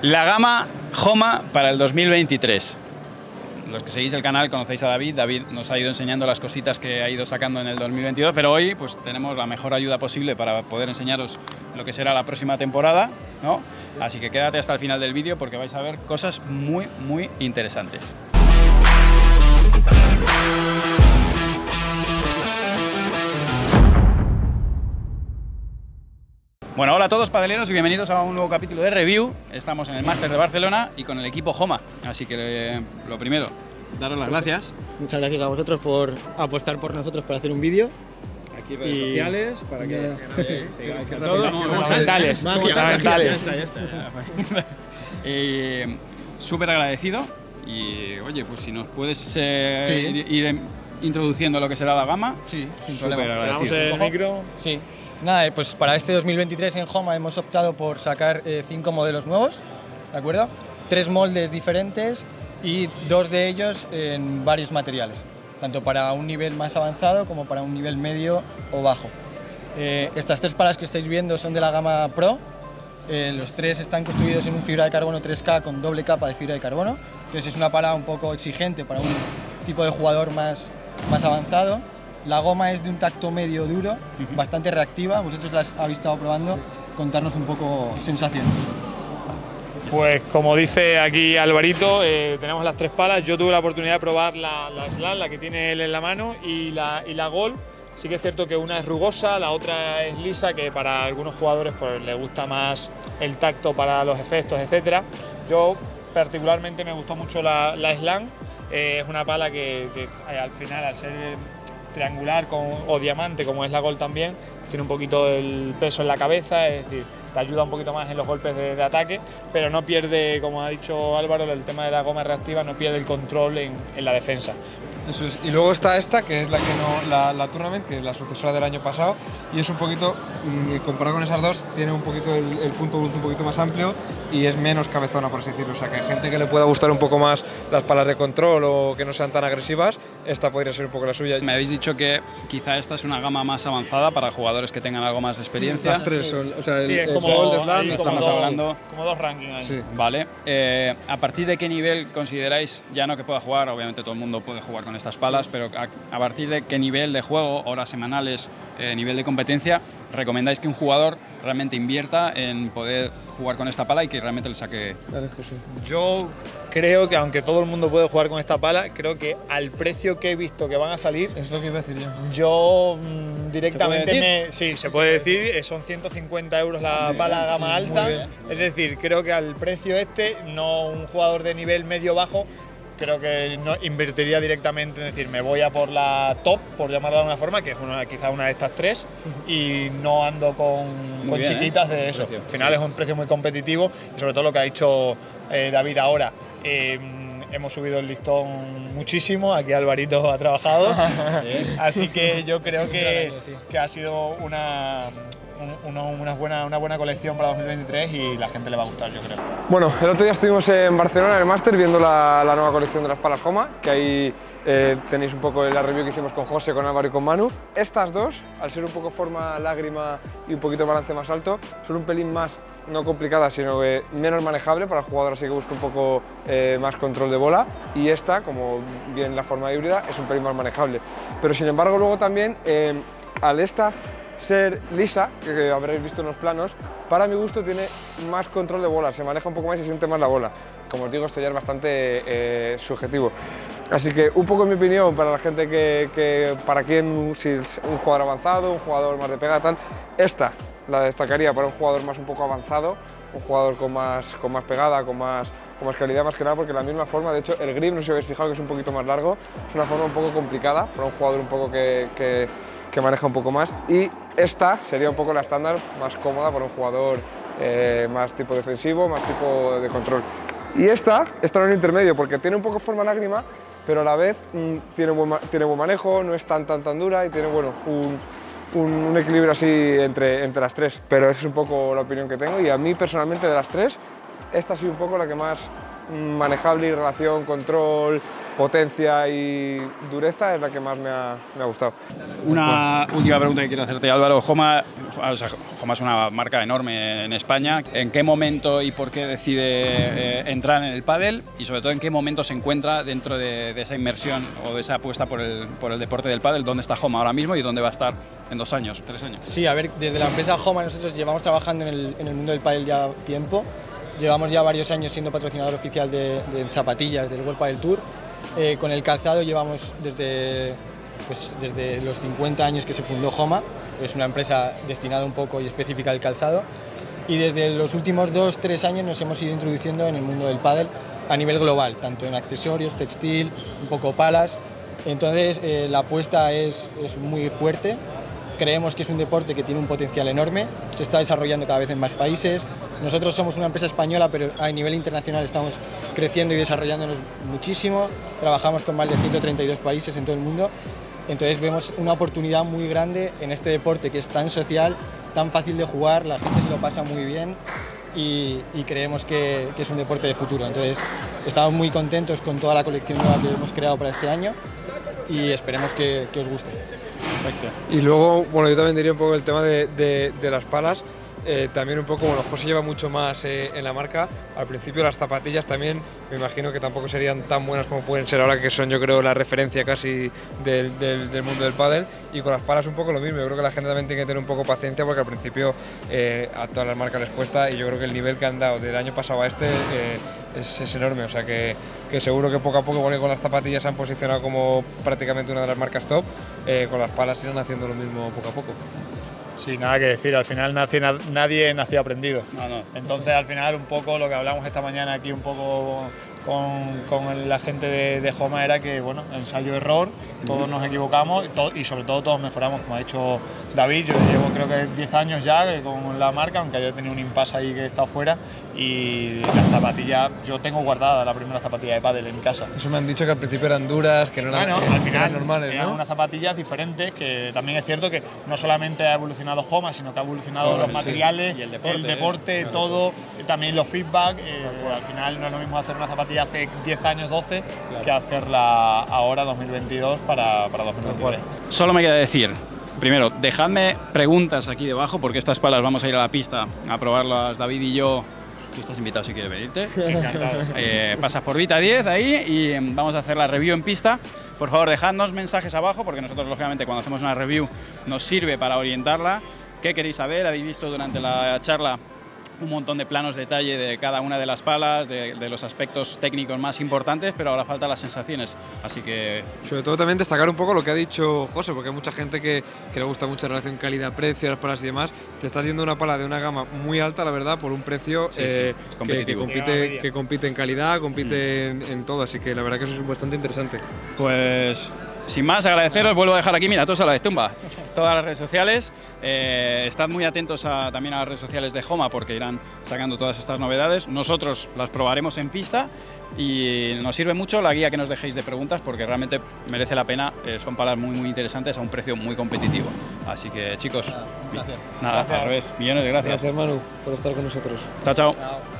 La gama Homa para el 2023. Los que seguís el canal conocéis a David. David nos ha ido enseñando las cositas que ha ido sacando en el 2022, pero hoy pues tenemos la mejor ayuda posible para poder enseñaros lo que será la próxima temporada, ¿no? Así que quédate hasta el final del vídeo porque vais a ver cosas muy interesantes. Bueno, hola a todos padeleros y bienvenidos a un nuevo capítulo de review. Estamos en el Máster de Barcelona y con el equipo Homa. Así que lo primero, daros las gracias. Muchas gracias a vosotros por apostar por nosotros para hacer un vídeo. Aquí redes sociales para que mentales. Súper agradecido y oye, pues si nos puedes ir introduciendo lo que será la gama. Sí, sin súper problema. agradecido. El micro. Sí. Nada, pues para este 2023 en Homa hemos optado por sacar 5 modelos nuevos, ¿de acuerdo? 3 moldes diferentes y 2 de ellos en varios materiales, tanto para un nivel más avanzado como para un nivel medio o bajo. Estas 3 palas que estáis viendo son de la gama Pro. Los 3 están construidos en un fibra de carbono 3K con doble capa de fibra de carbono. Entonces es una pala un poco exigente para un tipo de jugador más avanzado. La goma es de un tacto medio duro, bastante reactiva. Vosotros las habéis estado probando. Contarnos un poco sensaciones. Pues como dice aquí Alvarito, tenemos las 3 palas. Yo tuve la oportunidad de probar la Slam, la que tiene él en la mano, y la Gold. Sí que es cierto que una es rugosa, la otra es lisa, que para algunos jugadores pues les gusta más el tacto para los efectos, etcétera. Yo particularmente me gustó mucho la Slam. Es una pala que al final, al ser triangular o diamante, como es la Gold también, tiene un poquito el peso en la cabeza, es decir, te ayuda un poquito más en los golpes de ataque, pero no pierde, como ha dicho Álvaro, el tema de la goma reactiva, no pierde el control en la defensa. Eso es. Y luego está esta, que es la que no, la Tournament, que es la sucesora del año pasado, y es un poquito, comparado con esas dos, tiene un poquito el punto de luz un poquito más amplio y es menos cabezona, por así decirlo. O sea, que hay gente que le pueda gustar un poco más las palas de control o que no sean tan agresivas, esta podría ser un poco la suya. Me habéis dicho que quizá esta es una gama más avanzada para jugadores que tengan algo más de experiencia. Las 3 son, o sea, sí, es como Gold, Slam, estamos hablando como 2 rankings ahí. Sí. Vale. ¿A partir de qué nivel consideráis, ya no que pueda jugar, obviamente todo el mundo puede jugar con estas palas, pero a partir de qué nivel de juego, horas semanales, nivel de competencia, recomendáis que un jugador realmente invierta en poder jugar con esta pala y que realmente le saque? Dale, José. Yo creo que aunque todo el mundo puede jugar con esta pala, creo que al precio que he visto que van a salir, Es lo que iba a decir yo. yo directamente ¿Se sí, se puede decir, son 150 euros la pala gama alta, muy bien. es decir, creo que al precio no un jugador de nivel medio-bajo, creo que no invertiría directamente, es decir, me voy a por la top, por llamarla de alguna forma, que es quizá una de estas 3, y no ando con bien, chiquitas de eso. Precio, Al final es un precio muy competitivo y sobre todo lo que ha dicho David ahora. Hemos subido el listón muchísimo, aquí Alvarito ha trabajado, así que yo creo que ha sido una buena colección para 2023 y la gente le va a gustar, yo creo. Bueno, el otro día estuvimos en Barcelona en el Máster viendo la nueva colección de las palas Homa, que ahí tenéis un poco la review que hicimos con José, con Álvaro y con Manu. Estas dos, al ser un poco forma lágrima y un poquito de balance más alto, son un pelín más, no complicadas, sino que menos manejable para el jugador, así que busca un poco más control de bola. Y esta, como bien la forma híbrida, es un pelín más manejable. Pero sin embargo luego también, al esta ser lisa, que habréis visto en los planos, para mi gusto tiene más control de bola, se maneja un poco más y se siente más la bola. Como os digo, esto ya es bastante subjetivo. Así que un poco en mi opinión, para la gente que para quien, si es un jugador avanzado, un jugador más de pega, tal, esta la destacaría para un jugador más un poco avanzado, un jugador con más pegada, con más calidad, más que nada porque la misma forma, de hecho el grip, no sé si habéis fijado que es un poquito más largo, es una forma un poco complicada para un jugador un poco que maneja un poco más, y esta sería un poco la estándar más cómoda para un jugador más tipo defensivo, más tipo de control. Y esta en un intermedio porque tiene un poco forma lágrima, pero a la vez tiene buen manejo, no es tan dura y tiene bueno, un equilibrio así entre las 3, pero esa es un poco la opinión que tengo y a mí personalmente de las 3, esta ha sido un poco la que más manejable y relación, control, potencia y dureza es la que más me ha gustado. Una última pregunta que quiero hacerte, Álvaro. Homa es una marca enorme en España. ¿En qué momento y por qué decide entrar en el pádel? Y sobre todo, ¿en qué momento se encuentra dentro de esa inmersión o de esa apuesta por el deporte del pádel? ¿Dónde está Homa ahora mismo y dónde va a estar en 2 años, 3 años? Sí, a ver, desde la empresa Homa nosotros llevamos trabajando en el mundo del pádel ya tiempo. Llevamos ya varios años siendo patrocinador oficial de zapatillas del World Padel Tour. Con el calzado llevamos desde los 50 años que se fundó Homa. Es una empresa destinada un poco y específica al calzado. Y desde los últimos 2-3 años nos hemos ido introduciendo en el mundo del pádel a nivel global, tanto en accesorios, textil, un poco palas. Entonces la apuesta es muy fuerte. Creemos que es un deporte que tiene un potencial enorme, se está desarrollando cada vez en más países. Nosotros somos una empresa española, pero a nivel internacional estamos creciendo y desarrollándonos muchísimo. Trabajamos con más de 132 países en todo el mundo. Entonces vemos una oportunidad muy grande en este deporte que es tan social, tan fácil de jugar, la gente se lo pasa muy bien y creemos que es un deporte de futuro. Entonces estamos muy contentos con toda la colección nueva que hemos creado para este año y esperemos que os guste. Perfecto. Y luego, bueno, yo también diría un poco el tema de las palas. También un poco, bueno, José lleva mucho más en la marca. Al principio las zapatillas también, me imagino que tampoco serían tan buenas como pueden ser ahora, que son, yo creo, la referencia casi del mundo del pádel. Y con las palas un poco lo mismo. Yo creo que la gente también tiene que tener un poco paciencia, porque al principio a todas las marcas les cuesta, y yo creo que el nivel que han dado del año pasado a este es enorme. O sea que seguro que poco a poco, porque con las zapatillas se han posicionado como prácticamente una de las marcas top, con las palas irán haciendo lo mismo poco a poco. Sí, nada que decir, al final nadie nació aprendido. No. Entonces, al final, un poco lo que hablamos esta mañana aquí un poco con la gente de Homa era que, bueno, ensayo-error, todos nos equivocamos y sobre todo todos mejoramos, como ha dicho David. Yo llevo creo que 10 años ya con la marca, aunque haya tenido un impasse ahí que he estado fuera, y las zapatillas, yo tengo guardada la primera zapatilla de pádel en mi casa. Eso me han dicho que al principio eran duras, que no eran, bueno, al final eran normales, eran ¿no? unas zapatillas diferentes, que también es cierto que no solamente ha evolucionado Homa, sino que ha evolucionado Todo, los sí. materiales, Y el el deporte, deporte, claro. todo, también los feedback. Al final no es lo mismo hacer una zapatilla hace 10 años, 12, Claro. que hacerla ahora, 2022, para 2023. Solo me queda decir, primero, dejadme preguntas aquí debajo, porque estas palas vamos a ir a la pista a probarlas David y yo. Tú estás invitado si quieres venirte. Encantado. Pasas por Vita 10 ahí y vamos a hacer la review en pista. Por favor, dejadnos mensajes abajo, porque nosotros, lógicamente, cuando hacemos una review nos sirve para orientarla. ¿Qué queréis saber? Habéis visto durante la charla un montón de planos de detalle de cada una de las palas, de los aspectos técnicos más importantes, pero ahora faltan las sensaciones. Así que Sobre todo también destacar un poco lo que ha dicho José, porque hay mucha gente que le gusta mucho la relación calidad-precio, las palas y demás. Te estás yendo una pala de una gama muy alta, la verdad, por un precio Sí, es que competitivo. compite en calidad, compite en todo, así que la verdad que eso es bastante interesante. pues, sin más, agradeceros. Vuelvo a dejar aquí, mira, todos a la de tumba, todas las redes sociales. Estad muy atentos también a las redes sociales de Homa, porque irán sacando todas estas novedades. Nosotros las probaremos en pista y nos sirve mucho la guía que nos dejéis de preguntas, porque realmente merece la pena. Son palas muy interesantes a un precio muy competitivo. Así que, chicos, Un placer. nada, al revés, millones de gracias. Gracias, Manu, por estar con nosotros. Chao, chao. Chao.